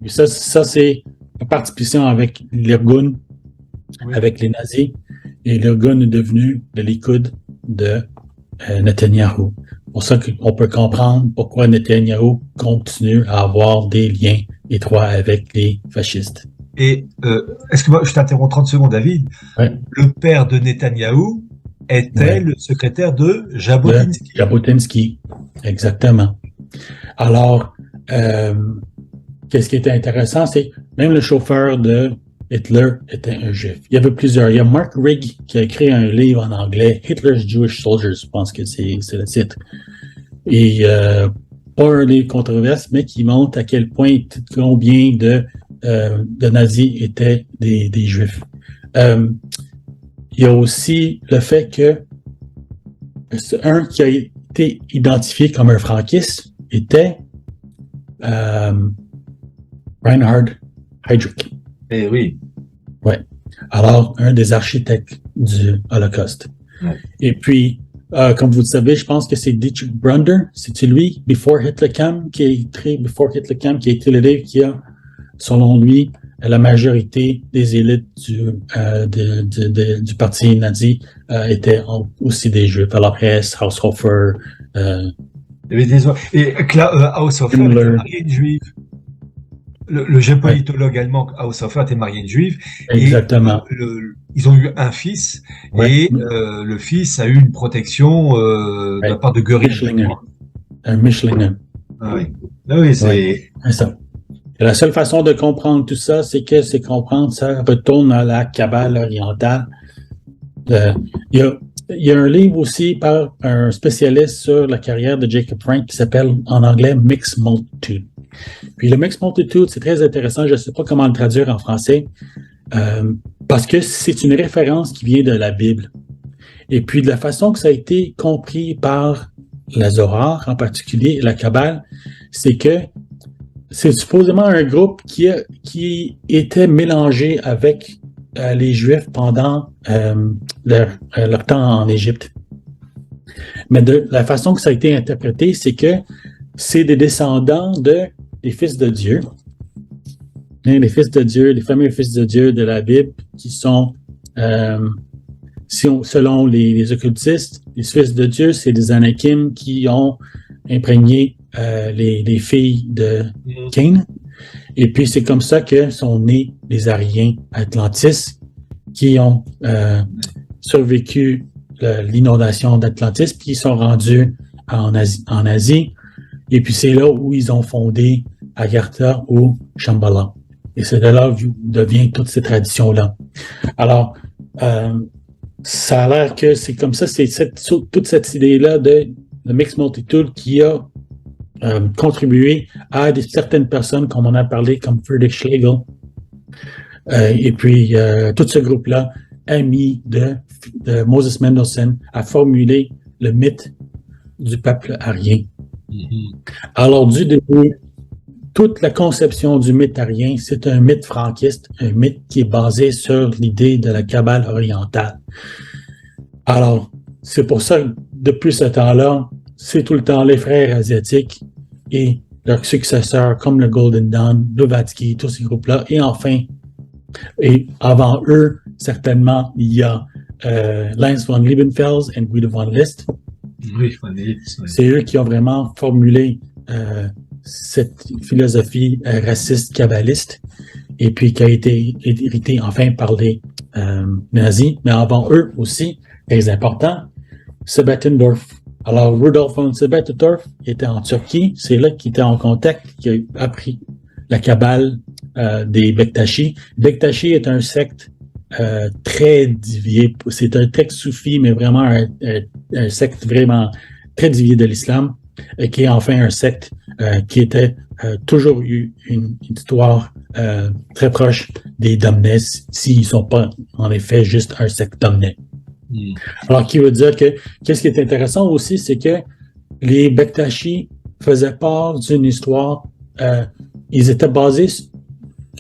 Et ça c'est la partition avec l'Irgun, avec les nazis. Et l'Irgun est devenu le Likoud de Netanyahou. C'est pour ça qu'on peut comprendre pourquoi Netanyahou continue à avoir des liens étroits avec les fascistes. Et excuse-moi, je t'interromps 30 secondes, David. Ouais. Le père de Netanyahou était le secrétaire de Jabotinsky. Jabotinsky, exactement. Alors, qu'est-ce qui était intéressant, c'est même le chauffeur de Hitler était un juif. Il y avait plusieurs. Il y a Mark Rigg qui a écrit un livre en anglais, Hitler's Jewish Soldiers, je pense que c'est le titre. Et pas un livre controversé, mais qui montre à quel point combien de nazis étaient des juifs. Il y a aussi le fait que un qui a été identifié comme un franquiste était Reinhard Heydrich. Eh oui. Ouais. Alors, un des architectes du Holocauste. Ouais. Et puis, comme vous le savez, je pense que c'est Dietrich Brunner, c'est lui, Before Hitler Came, qui a écrit le livre qui a, selon lui, la majorité des élites du parti nazi étaient aussi des Juifs. Alors, Hess, Haushofer, et Haushofer était marié à une juive. Le jeune politologue allemand Haushofer était marié à une juive. Exactement. Et ils ont eu un fils, et le fils a eu une protection de la part de Göring. Mischlinger. Ah oui. Ah oui, c'est ça. Et la seule façon de comprendre tout ça, c'est comprendre ça retourne à la Kabbale orientale. Il y a un livre aussi par un spécialiste sur la carrière de Jacob Frank qui s'appelle en anglais Mixed Multitude. Puis le Mixed Multitude, c'est très intéressant. Je ne sais pas comment le traduire en français parce que c'est une référence qui vient de la Bible. Et puis de la façon que ça a été compris par la Zohar, en particulier la Kabbale, c'est que c'est supposément un groupe qui était mélangé avec les Juifs pendant leur temps en Égypte. Mais de la façon que ça a été interprété, c'est que c'est des descendants des fils de Dieu. Les fils de Dieu, les fameux fils de Dieu de la Bible, qui sont, selon les occultistes, les fils de Dieu, c'est des Anakim qui ont imprégné les filles de Cain. Et puis, c'est comme ça que sont nés les Aryens Atlantis qui ont survécu l'inondation d'Atlantis, puis ils sont rendus en Asie. Et puis, c'est là où ils ont fondé Agartha ou Shambhala. Et c'est de là où devient toute cette tradition-là. Alors, ça a l'air que c'est comme ça, c'est toute cette idée-là de Mixed Multitude qui a contribué à certaines personnes, comme on a parlé, comme Friedrich Schlegel. Et puis, tout ce groupe-là, ami de Moses Mendelssohn, a formulé le mythe du peuple arien. Mm-hmm. Alors, du début, toute la conception du mythe arien, c'est un mythe franquiste, un mythe qui est basé sur l'idée de la Kabbale orientale. Alors, c'est pour ça que depuis ce temps-là, c'est tout le temps les frères asiatiques et leurs successeurs comme le Golden Dawn, Blavatsky, tous ces groupes-là. Et enfin, et avant eux, certainement, il y a Linus von Liebenfels et Guido von List. Oui, von List. Oui. C'est eux qui ont vraiment formulé cette philosophie raciste kabbaliste et puis qui a été héritée enfin par les nazis. Mais avant eux aussi, très important, Sebetendorf. Alors, Rudolf von Sebetendorf était en Turquie. C'est là qu'il était en contact, qui a appris la Kabbale des Bektashi. Bektashi est un secte très dévié. C'est un texte soufi, mais vraiment un secte vraiment très dévié de l'islam, qui est enfin un secte qui était toujours eu une histoire très proche des Domnais, s'ils ne sont pas en effet juste un secte Domnais. Alors, qui veut dire que, qu'est-ce qui est intéressant aussi, c'est que les Bektashi faisaient part d'une histoire, ils étaient basés,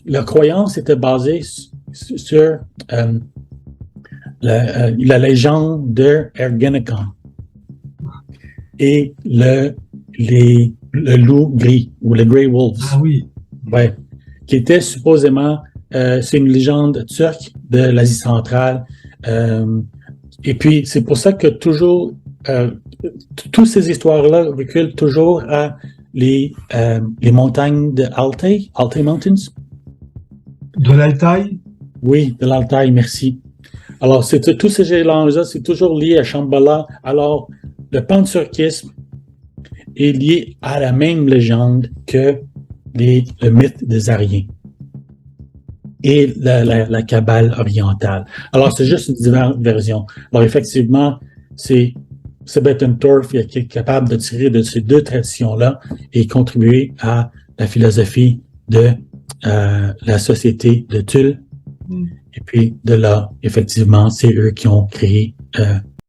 leur croyance était basée sur la légende de Ergenekon et le loup gris, ou le Grey Wolves. Ah oui. Ouais. qui était supposément, c'est une légende turque de l'Asie centrale. Et puis, c'est pour ça que toujours, toutes ces histoires-là reculent toujours à les montagnes de Altai Mountains. De l'Altaï? Oui, de l'Altaï, merci. Alors, tous ces éléments-là, c'est toujours lié à Shambhala. Alors, le panturquisme est lié à la même légende que le mythe des Ariens et la Kabbale orientale. Alors, c'est juste une version. Alors, effectivement, c'est Bettendorf qui est capable de tirer de ces deux traditions-là et contribuer à la philosophie de la société de Tulle. Et puis, de là, effectivement, c'est eux qui ont créé